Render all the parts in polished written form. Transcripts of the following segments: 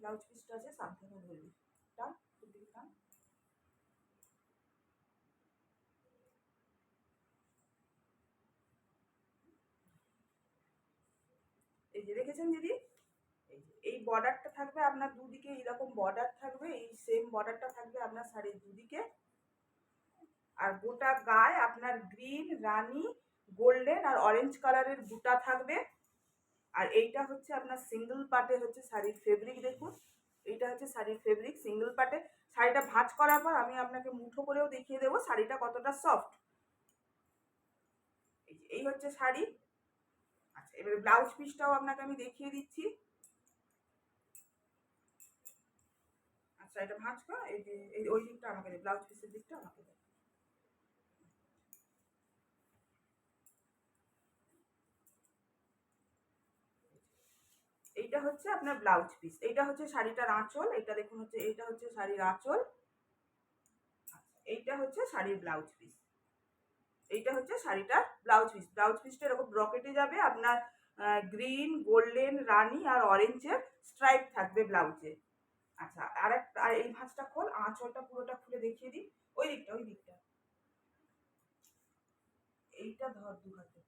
Blouse পিসটা আছে সাবধানে ধরবি। টান, টান। এই যে দেখেছেন দিদি, এই বর্ডারটা থাকবে আপনার দুদিকে, এইরকম বর্ডার থাকবে, এই সেম বর্ডারটা থাকবে আপনার শাড়ির দুদিকে। আর গোটা গায়ে আপনার গ্রিন, রানী, গোল্ডেন আর অরেঞ্জ কালারের বুটা থাকবে। আর এইটা হচ্ছে আপনার সিঙ্গেল পার্টে হচ্ছে শাড়ির ফেব্রিক। দেখুন এইটা হচ্ছে শাড়ির ফেব্রিক সিঙ্গেল পার্টে। শাড়িটা ভাঁজ করার পর আমি আপনাকে মুঠো করেও দেখিয়ে দেবো শাড়িটা কতটা সফট। এই হচ্ছে শাড়ি। আচ্ছা, এবারে ব্লাউজ পিসটাও আপনাকে আমি দেখিয়ে দিচ্ছি। আচ্ছা, এটা ভাঁজ কর, এই যে ওই দিকটা আমাকে দে, ব্লাউজ পিসের দিকটা আমাকে দে। এইটা হচ্ছে আপনার ব্লাউজ পিস, এইটা হচ্ছে শাড়িটার আঁচল। এটা দেখুন হচ্ছে, এইটা হচ্ছে শাড়ির আঁচল। এইটা হচ্ছে শাড়ির ব্লাউজ পিস। এইটা হচ্ছে শাড়িটার ব্লাউজ পিস। ব্লাউজ পিসটা এরকম ব্রকেটে যাবে আপনার, গ্রিন, গোল্ডেন, রানী আর অরেঞ্জের স্ট্রাইপ থাকবে ব্লাউজে। আচ্ছা, আর এই ভাঁজটা খোল, আঁচলটা পুরোটা খুলে দেখিয়ে দিই। ওই দিকটা, ওই দিকটা, এইটা ধর দু হাতে।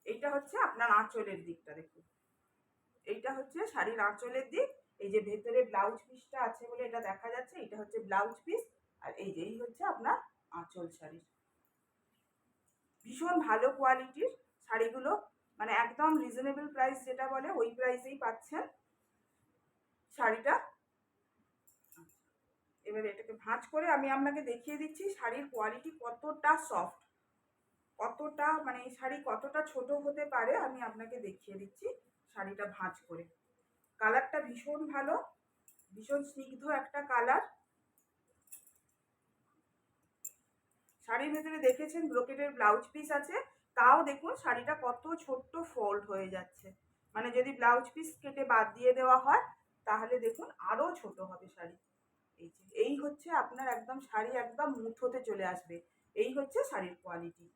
এইটা হচ্ছে আপনার আঁচলের দিকটা দেখুন। এইটা হচ্ছে শাড়ির আঁচলের দিক। এই যে ভেতরে ব্লাউজ পিসটা আছে বলে এটা দেখা যাচ্ছে, এটা হচ্ছে ব্লাউজ পিস। আর এই যে এই হচ্ছে আপনার আঁচল শাড়ির। ভীষণ ভালো কোয়ালিটির শাড়িগুলো, মানে একদম রিজনেবল প্রাইস যেটা বলে ওই প্রাইসেই পাচ্ছেন শাড়িটা। এবারে এটাকে ভাঁজ করে আমি আপনাকে দেখিয়ে দিচ্ছি শাড়ির কোয়ালিটি কতটা সফট, কতটা মানে এই শাড়ি কতটা ছোট হতে পারে আমি আপনাকে দেখিয়ে দিচ্ছি শাড়িটা ভাঁজ করে। কালারটা ভীষণ ভালো, ভীষণ স্নিগ্ধ একটা কালার। শাড়ির ভেতরে দেখেছেন ব্রোকেটের ব্লাউজ পিস আছে, তাও দেখুন শাড়িটা কত ছোট্ট ফোল্ড হয়ে যাচ্ছে। মানে যদি ব্লাউজ পিস কেটে বাদ দিয়ে দেওয়া হয় তাহলে দেখুন আরও ছোট হবে শাড়ি। এই হচ্ছে আপনার একদম শাড়ি একদম মুঠোতে চলে আসবে। এই হচ্ছে শাড়ির কোয়ালিটি।